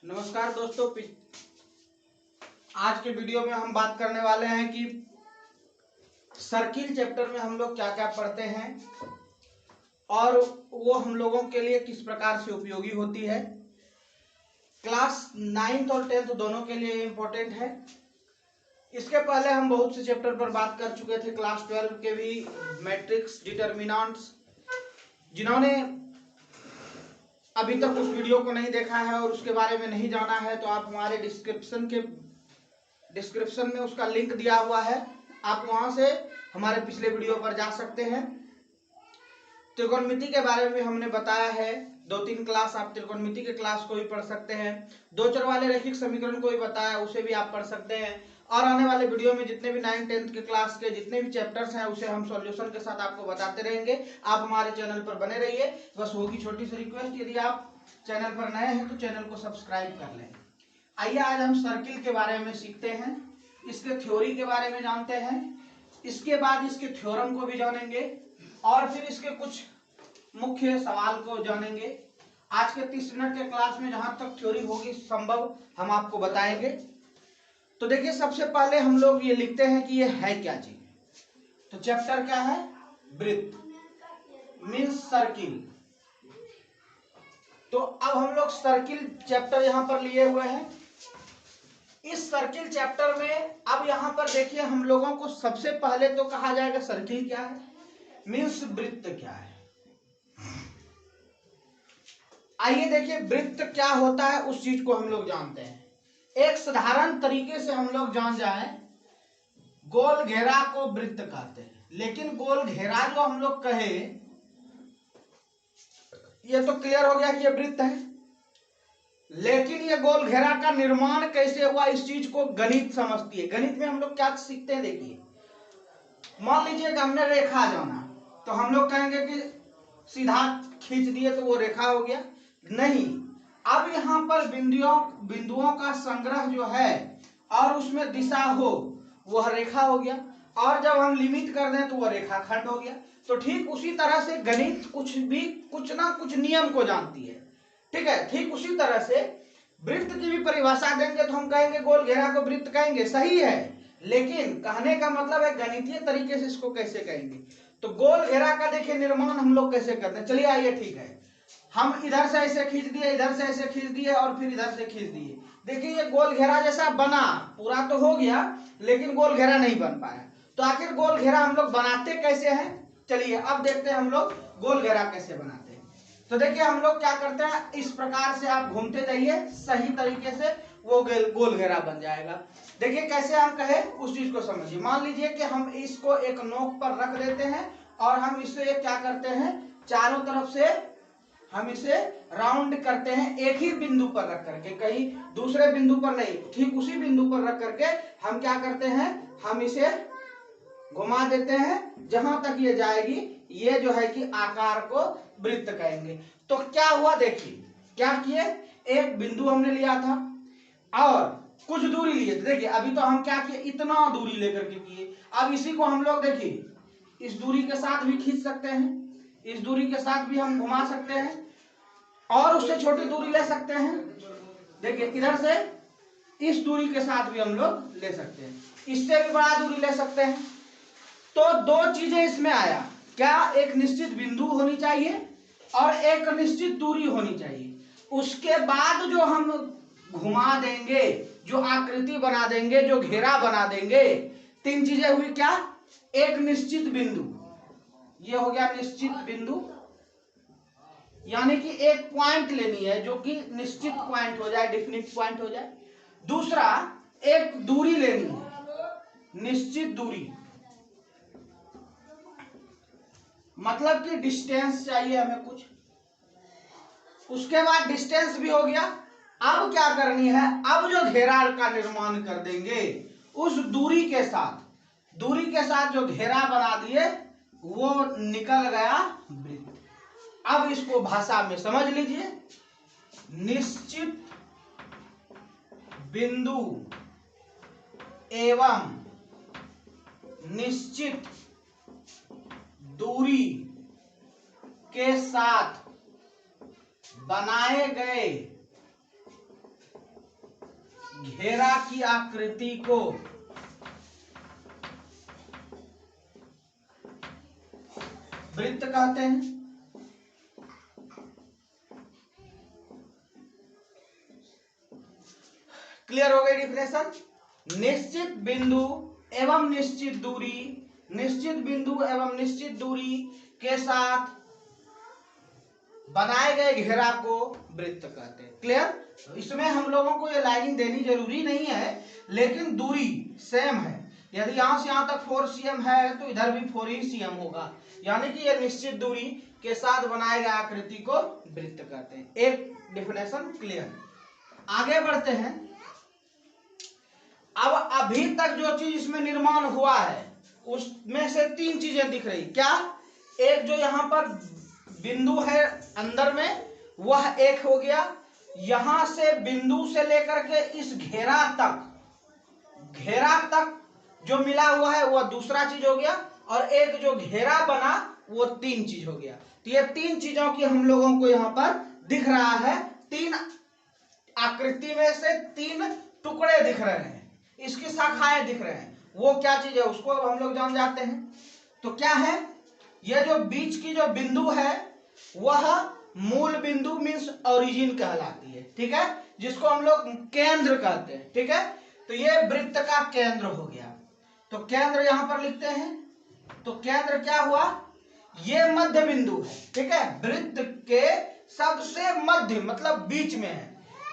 नमस्कार दोस्तों, आज के वीडियो में हम बात करने वाले हैं कि सर्किल चैप्टर में हम लोग क्या क्या पढ़ते हैं और वो हम लोगों के लिए किस प्रकार से उपयोगी होती है। क्लास 9th और 10th दोनों के लिए इम्पोर्टेंट है। इसके पहले हम बहुत से चैप्टर पर बात कर चुके थे, क्लास 12 के भी, मैट्रिक्स, डिटर्मिनेंट्स। जिन्होंने अभी तक उस वीडियो को नहीं देखा है और उसके बारे में नहीं जाना है तो आप हमारे डिस्क्रिप्शन में उसका लिंक दिया हुआ है, आप वहां से हमारे पिछले वीडियो पर जा सकते हैं। त्रिकोणमिति के बारे में हमने बताया है, 2-3 क्लास आप त्रिकोणमिति के क्लास को भी पढ़ सकते हैं। दो चर वाले रैखिक समीकरण को भी बताया, उसे भी आप पढ़ सकते हैं। और आने वाले वीडियो में जितने भी 9th 10th के क्लास के जितने भी चैप्टर्स हैं उसे हम सॉल्यूशन के साथ आपको बताते रहेंगे। आप हमारे चैनल पर बने रहिए। बस होगी छोटी सी रिक्वेस्ट, यदि आप चैनल पर नए हैं तो चैनल को सब्सक्राइब कर लें। आइए आज हम सर्किल के बारे में सीखते हैं, इसके थ्योरी के बारे में जानते हैं, इसके बाद इसके थ्योरम को भी जानेंगे और फिर इसके कुछ मुख्य सवाल को जानेंगे। आज के 30 मिनट के क्लास में जहां तक थ्योरी होगी संभव हम आपको बताएंगे। तो देखिए, सबसे पहले हम लोग ये लिखते हैं कि ये है क्या चीज। तो चैप्टर क्या है? वृत्त मीन्स सर्किल। तो अब हम लोग सर्किल चैप्टर यहां पर लिए हुए हैं। इस सर्किल चैप्टर में अब यहां पर देखिए, हम लोगों को सबसे पहले तो कहा जाएगा सर्किल क्या है, मीन्स वृत्त क्या है। आइए देखिए, वृत्त क्या होता है उस चीज को हम लोग जानते हैं। एक साधारण तरीके से हम लोग जान जाएं, गोल घेरा को वृत्त कहते हैं। लेकिन गोल घेरा जो हम लोग कहे, ये तो क्लियर हो गया कि ये वृत्त है, लेकिन ये गोल घेरा का निर्माण कैसे हुआ इस चीज को गणित समझती है। गणित में हम लोग क्या सीखते हैं, देखिए, मान लीजिए कि हमने रेखा जाना, तो हम लोग कहेंगे कि सीधा खींच दिए तो वो रेखा हो गया। नहीं, अब यहां पर बिंदुओं का संग्रह जो है और उसमें दिशा हो, वह रेखा हो गया। और जब हम लिमिट कर दें तो वह रेखाखंड हो गया। तो ठीक उसी तरह से गणित कुछ ना कुछ नियम को जानती है, ठीक है। ठीक उसी तरह से वृत्त की भी परिभाषा देंगे तो हम कहेंगे गोल घेरा को वृत्त कहेंगे, सही है। लेकिन कहने का मतलब है गणितीय तरीके से इसको कैसे कहेंगे। तो गोल घेरा का देखिए निर्माण हम लोग कैसे करते हैं। चलिए आइए, ठीक है, हम इधर से ऐसे खींच दिए, इधर से ऐसे खींच दिए और फिर इधर से खींच दिए। देखिए, ये गोल घेरा जैसा बना, पूरा तो हो गया लेकिन गोल घेरा नहीं बन पाया। तो आखिर गोल घेरा हम लोग बनाते कैसे हैं, चलिए अब देखते हैं हम लोग गोल घेरा कैसे बनाते हैं। तो देखिए, हम लोग क्या करते हैं, इस प्रकार से आप घूमते जाइए, सही तरीके से वो गोल घेरा बन जाएगा। देखिए कैसे हम कहे उस चीज को समझिए। मान लीजिए कि हम इसको एक नोक पर रख देते हैं और हम इसे क्या करते हैं, चारों तरफ से हम इसे राउंड करते हैं, एक ही बिंदु पर रख करके, कहीं दूसरे बिंदु पर नहीं, ठीक उसी बिंदु पर रख करके हम क्या करते हैं, हम इसे घुमा देते हैं जहां तक ये जाएगी। ये जो है कि आकार को वृत्त कहेंगे। तो क्या हुआ, देखिए क्या किए, एक बिंदु हमने लिया था और कुछ दूरी लिए। देखिए अभी तो हम क्या किए, इतना दूरी लेकर के किए। अब इसी को हम लोग देखिए इस दूरी के साथ भी खींच सकते हैं, इस दूरी के साथ भी हम घुमा सकते हैं और उससे छोटी दूरी ले सकते हैं। देखिए इधर से इस दूरी के साथ भी हम लोग ले सकते हैं, इससे भी बड़ा दूरी ले सकते हैं। तो दो चीजें इसमें आया, क्या, एक निश्चित बिंदु होनी चाहिए और एक निश्चित दूरी होनी चाहिए। उसके बाद जो हम घुमा देंगे, जो आकृति बना देंगे, जो घेरा बना देंगे, 3 चीजें हुई। क्या, एक निश्चित बिंदु, ये हो गया निश्चित बिंदु, यानी कि एक पॉइंट लेनी है जो कि निश्चित पॉइंट हो जाए, डेफिनिट पॉइंट हो जाए। दूसरा, एक दूरी लेनी है, निश्चित दूरी, मतलब कि डिस्टेंस चाहिए हमें कुछ। उसके बाद डिस्टेंस भी हो गया। अब क्या करनी है, अब जो घेरा का निर्माण कर देंगे उस दूरी के साथ जो घेरा बना दिए वो निकल गया वृत्त। अब इसको भाषा में समझ लीजिए, निश्चित बिंदु एवं निश्चित दूरी के साथ बनाए गए घेरा की आकृति को वृत्त कहते हैं। क्लियर हो गई डिफिनेशन। निश्चित बिंदु एवं निश्चित दूरी, निश्चित बिंदु एवं निश्चित दूरी के साथ बनाए गए घेरा को वृत्त कहते हैं। क्लियर। इसमें हम लोगों को ये लाइनिंग देनी जरूरी नहीं है, लेकिन दूरी सेम है। यदि यहां से यहां तक 4 cm है तो इधर भी 4 ही cm होगा, यानी कि ये निश्चित दूरी के साथ बनाए गए आकृति को वृत्त कहते हैं। एक डिफिनेशन क्लियर। आगे बढ़ते हैं। अब अभी तक जो चीज इसमें निर्माण हुआ है उसमें से 3 चीजें दिख रही। क्या? एक जो यहाँ पर बिंदु है अंदर में, वह एक हो गया। यहां से बिंदु से लेकर के इस घेरा तक जो मिला हुआ है वह दूसरा चीज हो गया, और एक जो घेरा बना वो 3 चीज हो गया। तो ये 3 चीजों की हम लोगों को यहाँ पर दिख रहा है। 3 आकृति में से 3 टुकड़े दिख रहे हैं, इसकी शाखाएं दिख रहे हैं। वो क्या चीज है उसको अब हम लोग जान जाते हैं। तो क्या है? ये जो बीच की जो बिंदु है वह मूल बिंदु मीन्स ओरिजिन कहलाती है। ठीक है, जिसको हम लोग केंद्र कहते हैं। ठीक है, तो ये वृत्त का केंद्र हो गया। तो केंद्र यहां पर लिखते हैं। तो केंद्र क्या हुआ? ये मध्य बिंदु है। ठीक है, वृत्त के सबसे मध्य मतलब बीच में है,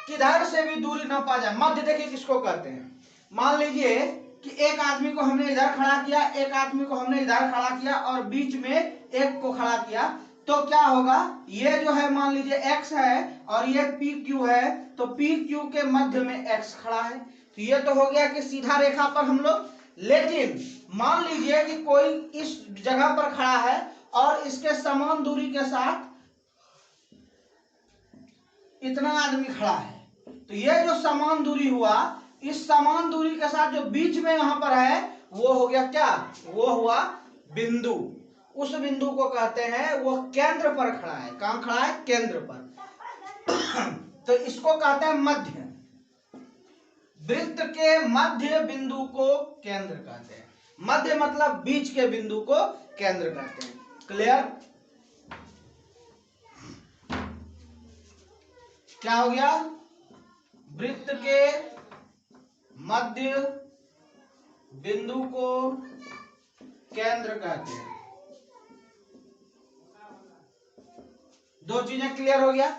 किधर से भी दूरी ना पा जाए। मध्य देखिए किसको कहते हैं। मान लीजिए कि एक आदमी को हमने इधर खड़ा किया, एक आदमी को हमने इधर खड़ा किया, और बीच में एक को खड़ा किया, तो क्या होगा? ये जो है मान लीजिए x है और ये PQ है, तो PQ के मध्य में x खड़ा है। तो ये तो हो गया कि सीधा रेखा पर हम लोग। लेकिन मान लीजिए कि कोई इस जगह पर खड़ा है और इसके समान दूरी के साथ इतना आदमी खड़ा है, तो ये जो समान दूरी हुआ, इस समान दूरी के साथ जो बीच में यहां पर है वो हो गया क्या? वो हुआ बिंदु। उस बिंदु को कहते हैं वो केंद्र पर खड़ा है। कहां खड़ा है? केंद्र पर। तो इसको कहते हैं मध्य। वृत्त के मध्य बिंदु को केंद्र कहते हैं। मध्य मतलब बीच के बिंदु को केंद्र कहते हैं। क्लियर? क्या हो गया? वृत्त के मध्य बिंदु को केंद्र कहते हैं। 2 चीजें क्लियर हो गया।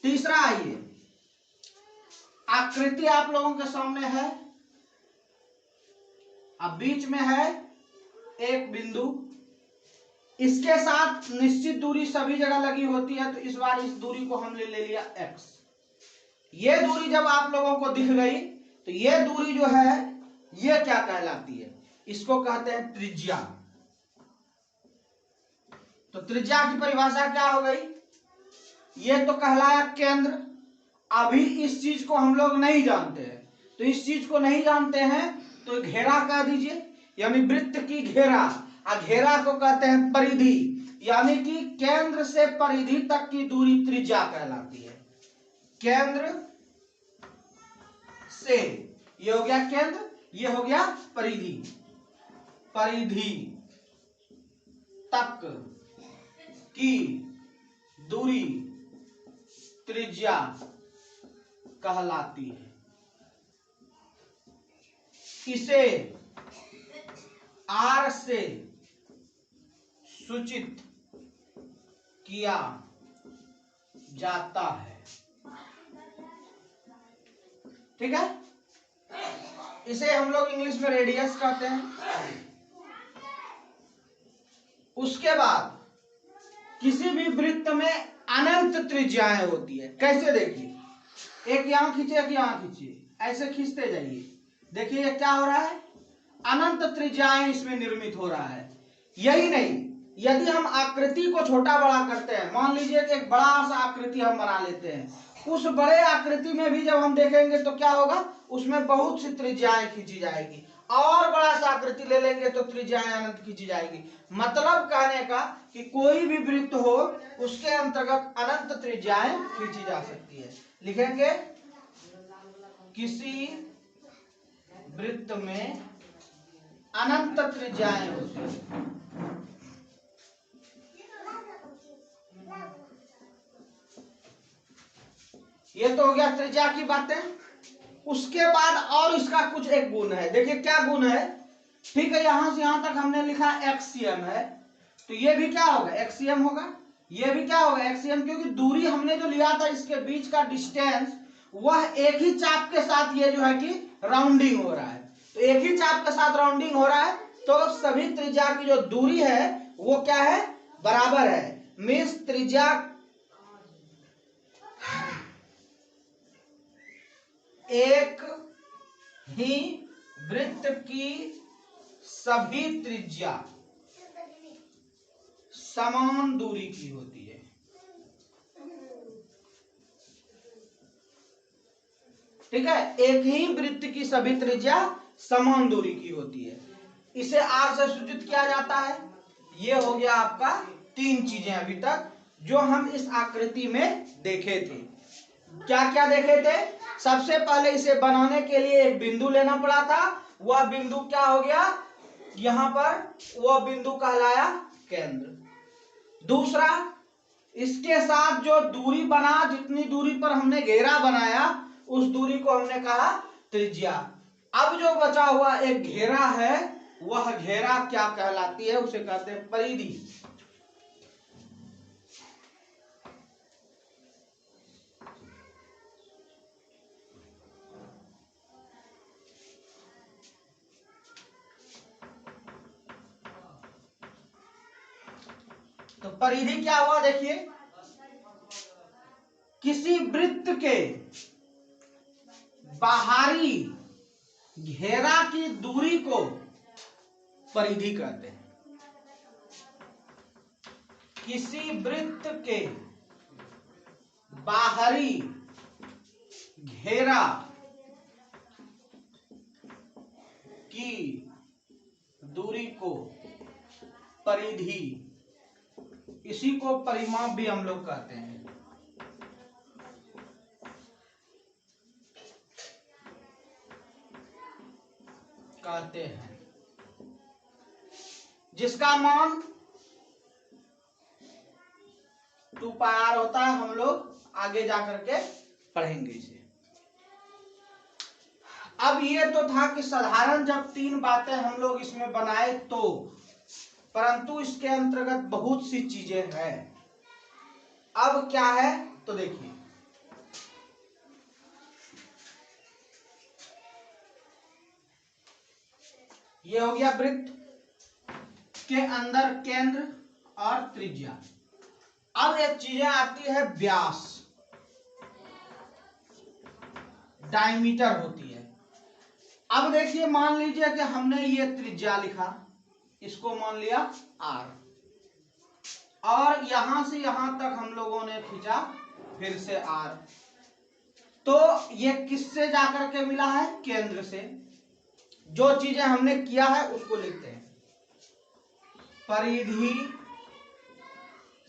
तीसरा आइए, आकृति आप लोगों के सामने है। अब बीच में है एक बिंदु, इसके साथ निश्चित दूरी सभी जगह लगी होती है, तो इस बार इस दूरी को हमने ले लिया x। ये दूरी जब आप लोगों को दिख गई तो ये दूरी जो है ये क्या कहलाती है? इसको कहते हैं त्रिज्या। तो त्रिज्या की परिभाषा क्या हो गई? ये तो कहलाया केंद्र। अभी इस चीज को हम लोग नहीं जानते हैं, तो इस चीज को नहीं जानते हैं तो घेरा कह दीजिए, यानी वृत्त की घेरा। घेरा को कहते हैं परिधि, यानी कि केंद्र से परिधि तक की दूरी त्रिज्या कहलाती है। केंद्र से, ये हो गया केंद्र, ये हो गया परिधि। परिधि तक की दूरी त्रिज्या कहलाती है। इसे R से सूचित किया जाता है। ठीक है, इसे हम लोग इंग्लिश में रेडियस कहते हैं। उसके बाद किसी भी वृत्त में अनंत त्रिज्याएं होती है। कैसे? देखिए, एक यहां खींचे, एक यहां खींचिए, ऐसे खींचते जाइए। देखिए ये क्या हो रहा है? अनंत त्रिज्याएं इसमें निर्मित हो रहा है। यही नहीं, यदि हम आकृति को छोटा बड़ा करते हैं, मान लीजिए कि एक बड़ा सा आकृति हम बना लेते हैं, उस बड़े आकृति में भी जब हम देखेंगे तो क्या होगा? उसमें बहुत सी त्रिज्याएं खींची जाएगी, और बड़ा सा आकृति ले लेंगे तो त्रिज्याएं अनंत खींची जाएगी। मतलब कहने का कि कोई भी वृत्त हो उसके अंतर्गत अनंत त्रिज्याएं खींची जा सकती है। लिखेंगे किसी वृत्त में अनंत त्रिज्याएं होती हैं। ये तो हो गया त्रिज्या की बातें। उसके बाद और इसका कुछ एक गुण है, देखिए क्या गुण है। ठीक है, यहां से यहां तक हमने लिखा एक्सियम है, तो ये भी क्या होगा, एक्सियम होगा। ये भी क्या होगा, एक्सियम, क्योंकि दूरी हमने जो लिया था इसके बीच का डिस्टेंस, वह एक ही चाप के साथ ये जो है कि राउंडिंग हो रहा है। तो एक ही चाप के साथ राउंडिंग हो रहा है, तो सभी त्रिज्या की जो दूरी है वो क्या है, बराबर है। मीन्स त्रिज्या एक ही वृत्त की सभी त्रिज्या समान दूरी की होती है। ठीक है, एक ही वृत्त की सभी त्रिज्या समान दूरी की होती है। इसे आर से सूचित किया जाता है। ये हो गया आपका तीन चीजें अभी तक जो हम इस आकृति में देखे थे। क्या क्या देखे थे, सबसे पहले इसे बनाने के लिए एक बिंदु लेना पड़ा था। वह बिंदु क्या हो गया, यहां पर वह बिंदु कहलाया केंद्र। दूसरा, इसके साथ जो दूरी बना, जितनी दूरी पर हमने घेरा बनाया उस दूरी को हमने कहा त्रिज्या। अब जो बचा हुआ एक घेरा है, वह घेरा क्या कहलाती है, उसे कहते हैं परिधि। तो परिधि क्या हुआ, देखिए किसी वृत्त के बाहरी घेरा की दूरी को परिधि कहते हैं। किसी वृत्त के बाहरी घेरा की दूरी को परिधि, इसी को परिमाप भी हम लोग कहते हैं। जिसका मान 2πr होता है। हम लोग आगे जाकर के पढ़ेंगे इसे। अब ये तो था कि साधारण जब तीन बातें हम लोग इसमें बनाए तो, परंतु इसके अंतर्गत बहुत सी चीजें हैं। अब क्या है तो देखिए, ये हो गया वृत्त के अंदर केंद्र और त्रिज्या। अब एक चीजें आती है व्यास, डायमीटर होती है। अब देखिए, मान लीजिए कि हमने ये त्रिज्या लिखा, इसको मान लिया r, और यहां से यहां तक हम लोगों ने खींचा फिर से r, तो ये किससे जाकर के मिला है, केंद्र से। जो चीजें हमने किया है उसको लिखते हैं। परिधि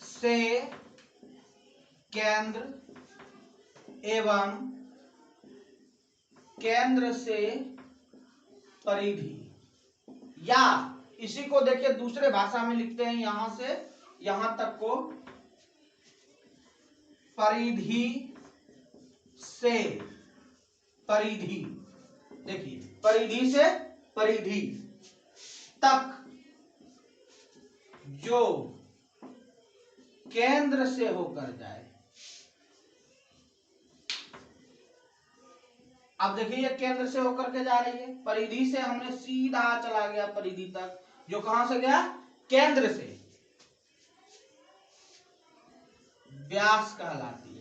से केंद्र एवं केंद्र से परिधि, या इसी को देखिए दूसरे भाषा में लिखते हैं, यहां से यहां तक को परिधि से परिधि। देखिए, परिधि से परिधि तक जो केंद्र से होकर जाए। अब देखिए, ये केंद्र से होकर के जा रही है, परिधि से हमने सीधा चला गया परिधि तक, जो कहां से गया, केंद्र से, व्यास कहलाती है।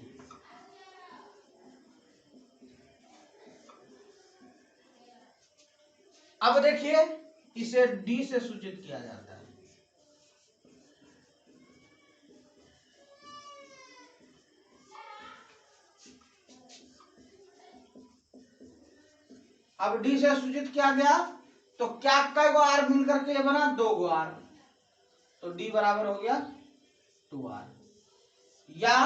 अब देखिए, इसे d से सूचित किया जाता है। अब d से सूचित किया गया तो क्या कई गो r मिल करके ये बना, 2 गो r, तो d बराबर हो गया 2r, या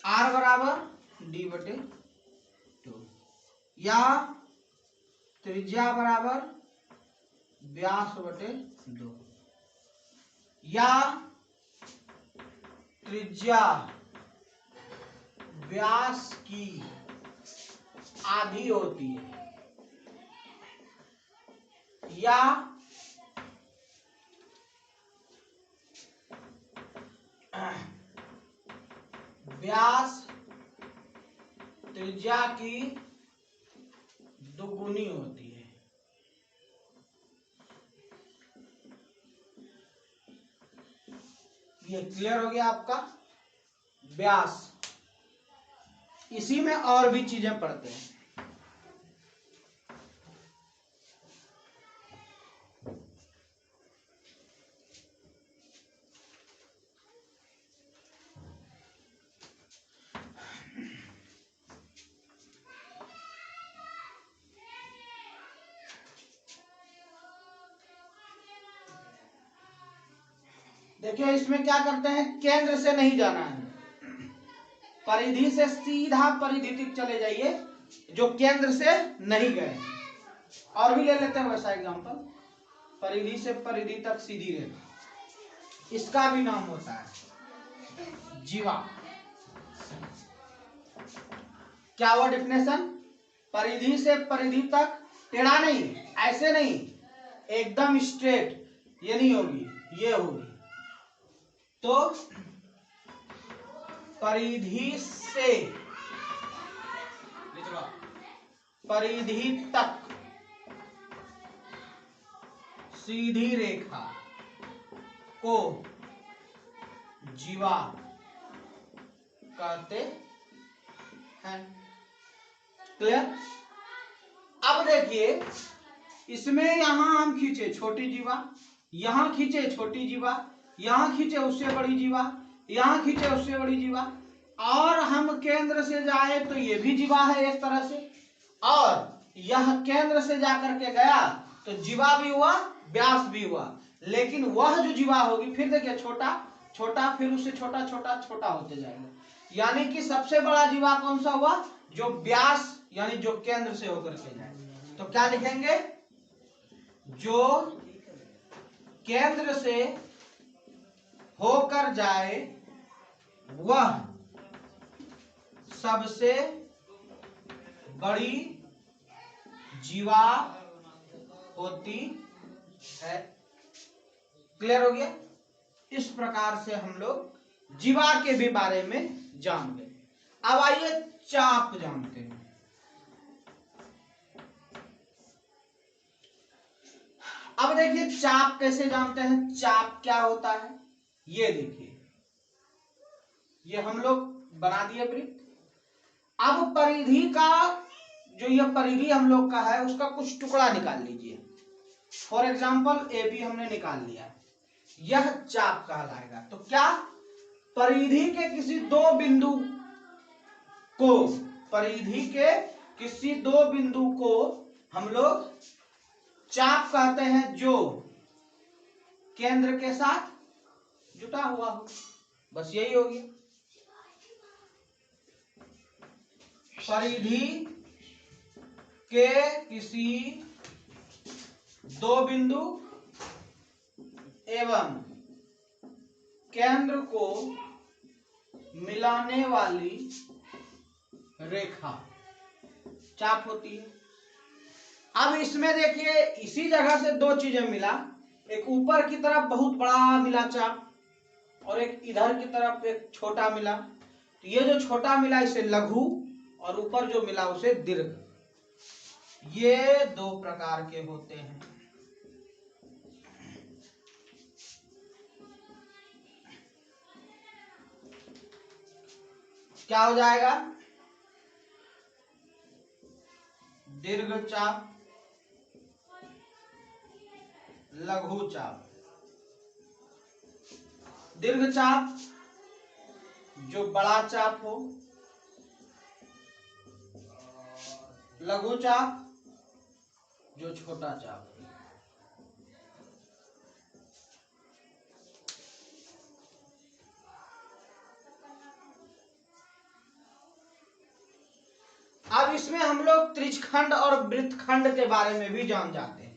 r बराबर d/2। या त्रिज्या बराबर व्यास बटे 2, या त्रिज्या व्यास की आधी होती है, या व्यास त्रिज्या की दुगुनी होती है। ये क्लियर हो गया आपका व्यास। इसी में और भी चीजें पढ़ते हैं। देखिए इसमें क्या करते हैं, केंद्र से नहीं जाना है, परिधि से सीधा परिधि तक चले जाइए, जो केंद्र से नहीं गए। और भी ले लेते हैं वैसा एग्जांपल, परिधि से परिधि तक सीधी रेखा, इसका भी नाम होता है जीवा। क्या हुआ डेफिनेशन, परिधि से परिधि तक, टेढ़ा नहीं, ऐसे नहीं, एकदम स्ट्रेट, ये नहीं होगी, ये होगी। तो परिधि से परिधि तक सीधी रेखा को जीवा कहते हैं। क्लियर। अब देखिए इसमें यहां हम खींचे छोटी जीवा, यहां खींचे छोटी जीवा, यहां खींचे उससे बड़ी जीवा, यहां खींचे उससे बड़ी जीवा, और हम केंद्र से जाए तो ये भी जीवा है एक तरह से, और यह केंद्र से जाकर के गया तो जीवा भी हुआ व्यास भी हुआ। लेकिन वह जो जीवा होगी, फिर देखिए छोटा छोटा, फिर उससे छोटा छोटा छोटा होते जाएगा, यानी कि सबसे बड़ा जीवा कौन सा हुआ, जो व्यास यानी जो केंद्र से होकर के जाए। तो क्या लिखेंगे, जो केंद्र से होकर जाए वह सबसे बड़ी जीवा होती है। क्लियर हो गया। इस प्रकार से हम लोग जीवा के भी बारे में जान गए। अब आइए चाप जानते हैं। अब देखिए चाप कैसे जानते हैं, चाप क्या होता है, ये देखिए, ये हम लोग बना दिए वृत्त। अब परिधि का जो ये परिधि हम लोग का है उसका कुछ टुकड़ा निकाल लीजिए। फॉर एग्जाम्पल ए बी हमने निकाल लिया, यह चाप कहलाएगा। तो क्या, परिधि के किसी दो बिंदु को, परिधि के किसी दो बिंदु को हम लोग चाप कहते हैं, जो केंद्र के साथ जुटा हुआ हो। बस यही हो गया। परिधि के किसी दो बिंदु एवं केंद्र को मिलाने वाली रेखा चाप होती है। अब इसमें देखिए इसी जगह से दो चीजें मिला, एक ऊपर की तरफ बहुत बड़ा मिला चाप, और एक इधर की तरफ एक छोटा मिला। तो ये जो छोटा मिला इसे लघु, और ऊपर जो मिला उसे दीर्घ। ये दो प्रकार के होते हैं। क्या हो जाएगा, दीर्घ चाप, लघु चाप। दीर्घ चाप जो बड़ा चाप हो, लघु चाप जो छोटा चाप हो। अब इसमें हम लोग त्रिज्यखंड और वृत्तखंड के बारे में भी जान जाते हैं।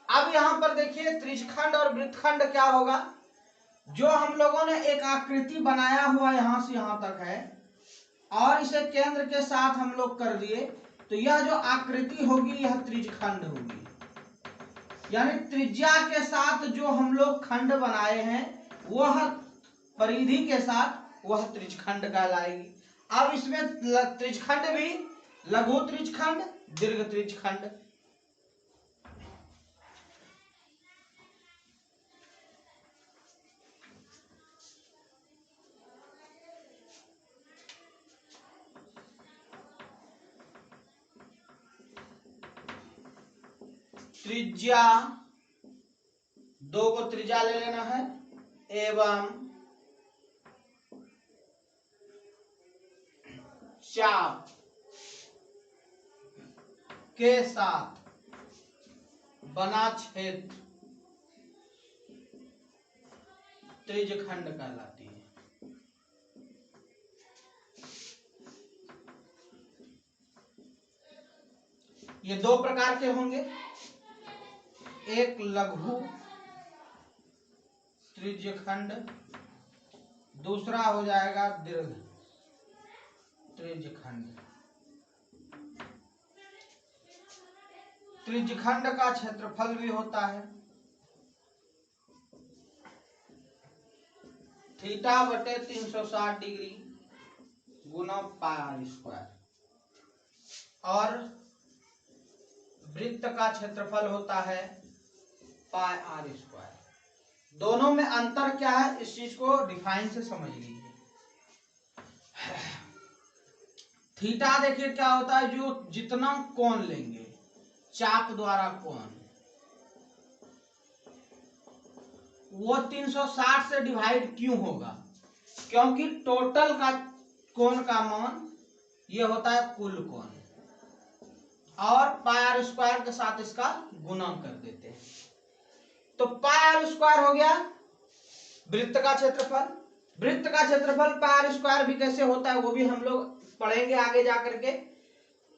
अब यहां पर देखिए त्रिज्यखंड और वृत्तखंड क्या होगा। जो हम लोगों ने एक आकृति बनाया हुआ यहां से यहां तक है और इसे केंद्र के साथ हम लोग कर दिए, तो यह जो आकृति होगी यह त्रिज्यखंड होगी। यानी त्रिज्या के साथ जो हम लोग खंड बनाए हैं वह परिधि के साथ वह त्रिज्यखंड कहलाएगी। अब इसमें त्रिज्यखंड भी लघु त्रिज्यखंड, दीर्घ त्रिज्यखंड। त्रिज्या, दो को त्रिज्या ले लेना है, एवं चाप के साथ बना क्षेत्र त्रिज्यखंड कहलाती है। ये दो प्रकार के होंगे, एक लघु त्रिज्यखंड, दूसरा हो जाएगा दीर्घ त्रिज्यखंड। त्रिज्यखंड का क्षेत्रफल भी होता है थीटा बटे 360 डिग्री गुना पाई आर स्क्वायर, और वृत्त का क्षेत्रफल होता है पाई आर स्क्वायर। दोनों में अंतर क्या है इस चीज को डिफाइन से समझ लीजिए। थीटा देखिए क्या होता है, जो जितना कोण लेंगे चाप द्वारा कोण, वो 360 से डिवाइड क्यों होगा, क्योंकि टोटल का कोण का मान ये होता है कुल कोण, और पाई आर स्क्वायर के साथ इसका गुना कर देते हैं। तो पाई आर स्क्वायर हो गया वृत्त का क्षेत्रफल। वृत्त का क्षेत्रफल पाई आर स्क्वायर भी कैसे होता है वो भी हम लोग पढ़ेंगे आगे जाकर के।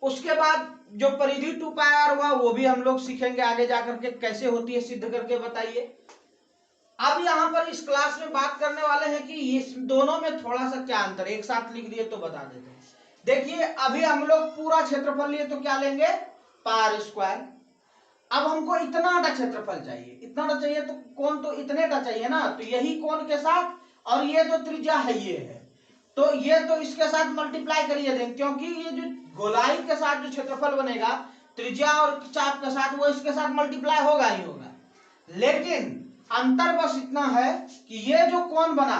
उसके बाद जो परिधि 2 पाई आर हुआ वो भी हम लोग सीखेंगे आगे जाकर के कैसे होती है, सिद्ध करके बताइए। अब यहाँ पर इस क्लास में बात करने वाले हैं कि इस दोनों में थोड़ा सा क्या अंतर, एक साथ लिख दिए तो बता देते हैं। देखिए अभी हम लोग पूरा क्षेत्रफल लिए तो क्या लेंगे, पाई आर स्क्वायर। अब हमको इतना टा क्षेत्रफल चाहिए, इतना टा चाहिए तो कोण तो इतने टा चाहिए ना, तो यही कोण के साथ, और ये जो त्रिज्या है ये है, तो ये तो इसके साथ मल्टीप्लाई करिए दें, क्योंकि ये जो गोलाई के साथ जो क्षेत्रफल बनेगा त्रिज्या और चाप के साथ, वो इसके साथ मल्टीप्लाई होगा ही होगा। लेकिन अंतर बस इतना है कि ये जो कोण बना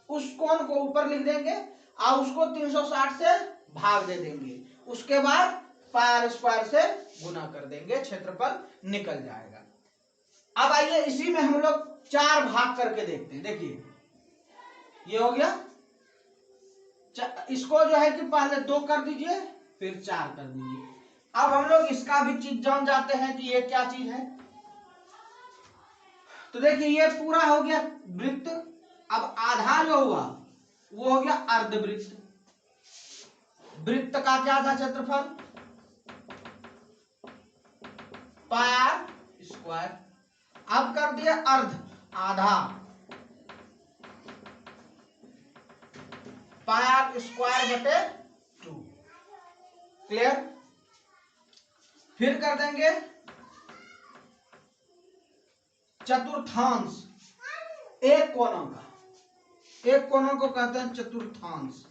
उस कोण को ऊपर लिख देंगे और उसको 360 से भाग दे देंगे, उसके बाद पाई आर स्क्वायर से गुना कर देंगे, क्षेत्रफल निकल जाएगा। अब आइए इसी में हम लोग 4 भाग करके देखते हैं। देखिए ये हो गया, इसको जो है कि पहले 2 कर दीजिए फिर 4 कर दीजिए। अब हम लोग इसका भी चीज जान जाते हैं कि ये क्या चीज है। तो देखिए ये पूरा हो गया वृत्त, अब आधा जो हुआ वो हो गया अर्धवृत्त। वृत्त का क्या था क्षेत्रफल, पाई आर स्क्वायर। अब कर दिया अर्ध, आधा, पाई आर स्क्वायर बटे 2। क्लियर। फिर कर देंगे चतुर्थांश, एक कोनों का, एक कोनों को कहते हैं चतुर्थांश।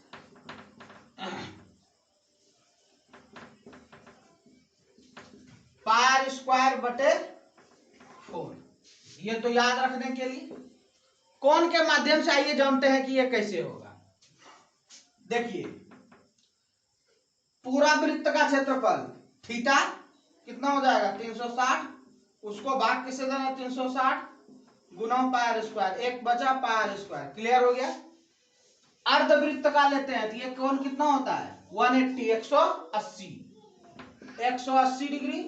पाई आर स्क्वायर बटे 4। ये तो याद रखने के लिए। कोण के माध्यम से आइए जानते हैं कि ये कैसे होगा। देखिए पूरा वृत्त का क्षेत्रफल थीटा कितना हो जाएगा 360, उसको भाग किससे देना है 360 गुना पाई आर स्क्वायर, एक बचा पाई आर स्क्वायर। क्लियर हो गया। अर्धवृत्त का लेते हैं तो ये कोण कितना होता है 180, 180 डिग्री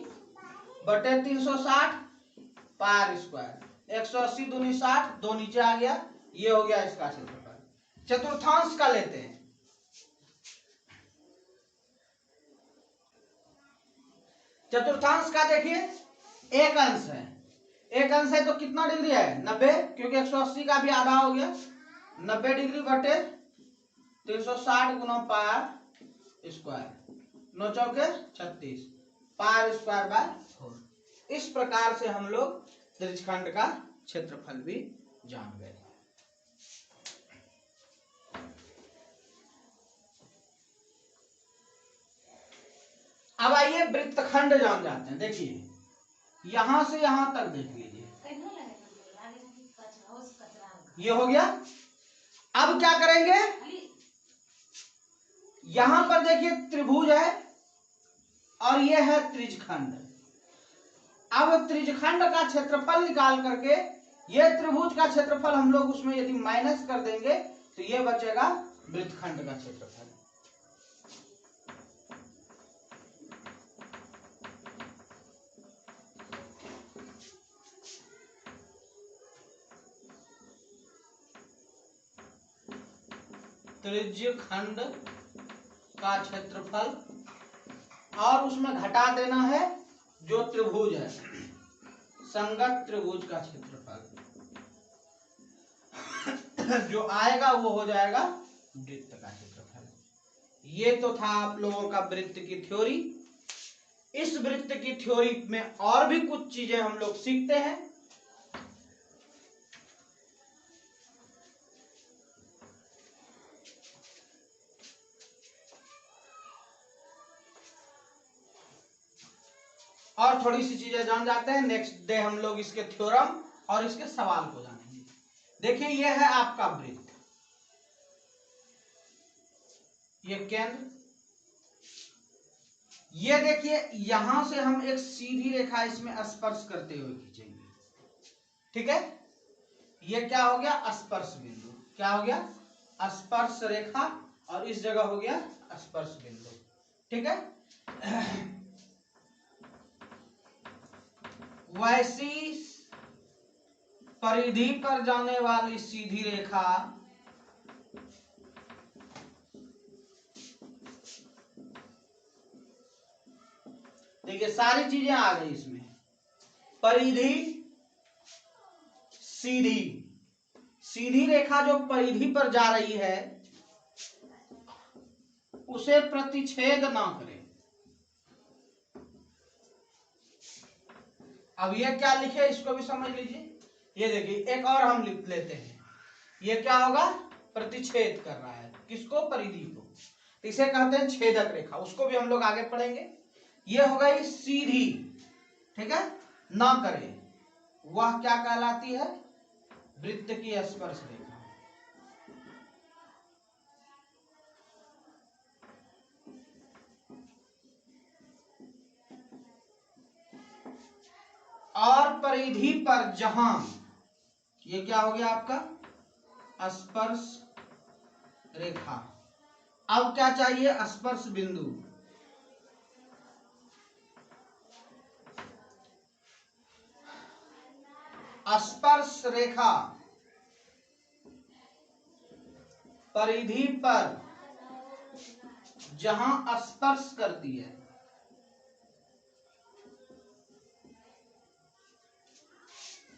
बटे 360 पाई आर स्क्वायर, 180 दूनी 60, 2 नीचे आ गया, ये हो गया इसका क्षेत्रफल। चतुर्थांश का लेते हैं, चतुर्थांश का देखिए एक अंश है, एक अंश है तो कितना डिग्री है 90, क्योंकि 180 का भी आधा हो गया, 90 डिग्री बटे 360 गुना पार स्क्वायर, 9 चौके 36, पार स्क्वायर बाय 4। इस प्रकार से हम लोग त्रिज्यखंड का क्षेत्रफल भी जान गए। अब आइए वृत्तखंड जान जाते हैं। देखिए यहां से यहां तक देख लीजिए, ये हो गया। अब क्या करेंगे, यहां पर देखिए त्रिभुज है और ये है त्रिज्यखंड। अब त्रिज्यखंड का क्षेत्रफल निकाल करके ये त्रिभुज का क्षेत्रफल हम लोग उसमें यदि माइनस कर देंगे तो ये बचेगा वृत्तखंड का क्षेत्रफल। त्रिज्यखंड का क्षेत्रफल और उसमें घटा देना है जो त्रिभुज है, संगत त्रिभुज का क्षेत्रफल जो आएगा वो हो जाएगा वृत्त का क्षेत्रफल। ये तो था आप लोगों का वृत्त की थ्योरी। इस वृत्त की थ्योरी में और भी कुछ चीजें हम लोग सीखते हैं। और थोड़ी सी चीजें जान जाते हैं। नेक्स्ट डे हम लोग इसके थ्योरम और इसके सवाल को जानेंगे। देखिए ये है आपका वृत्त, ये केंद्र, ये देखिए यहां से हम एक सीधी रेखा इसमें स्पर्श करते हुए खींचेंगे, ठीक है। ये क्या हो गया, स्पर्श बिंदु। क्या हो गया, स्पर्श रेखा, और इस जगह हो गया स्पर्श बिंदु, ठीक है। वैसी परिधि पर जाने वाली सीधी रेखा देखिए सारी चीजें आ गई इसमें, परिधि, सीधी, सीधी रेखा जो परिधि पर जा रही है उसे प्रतिच्छेद ना करें। अब ये क्या लिखे इसको भी समझ लीजिए। ये देखिए एक और हम लिख लेते हैं, ये क्या होगा, प्रतिच्छेद कर रहा है किसको, परिधि को, इसे कहते हैं छेदक रेखा, उसको भी हम लोग आगे पढ़ेंगे। ये हो गई सीधी, ठीक है, ना करे, वह क्या कहलाती है, वृत्त की स्पर्श रेखा। और परिधि पर जहां, ये क्या हो गया आपका स्पर्श रेखा। अब क्या चाहिए, स्पर्श बिंदु। स्पर्श रेखा परिधि पर जहां स्पर्श करती है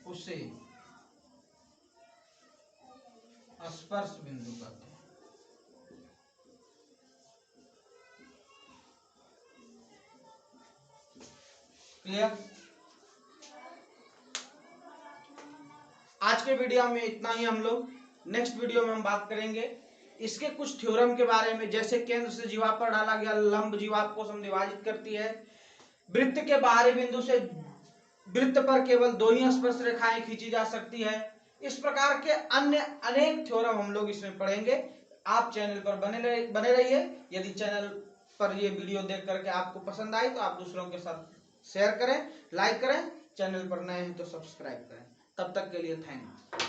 उसे स्पर्श बिंदु कहते हैं। क्लियर। आज के वीडियो में इतना ही। हम लोग नेक्स्ट वीडियो में हम बात करेंगे इसके कुछ थ्योरम के बारे में, जैसे केंद्र से जीवा पर डाला गया लंब जीवा को समद्विभाजित करती है, वृत्त के बाहरी बिंदु से वृत्त पर केवल दो ही स्पर्श रेखाएं खींची जा सकती है। इस प्रकार के अन्य अनेक थ्योरम हम लोग इसमें पढ़ेंगे। आप चैनल पर बने रहिए। यदि चैनल पर ये वीडियो देख करके आपको पसंद आई तो आप दूसरों के साथ शेयर करें, लाइक करें, चैनल पर नए हैं तो सब्सक्राइब करें। तब तक के लिए थैंक यू।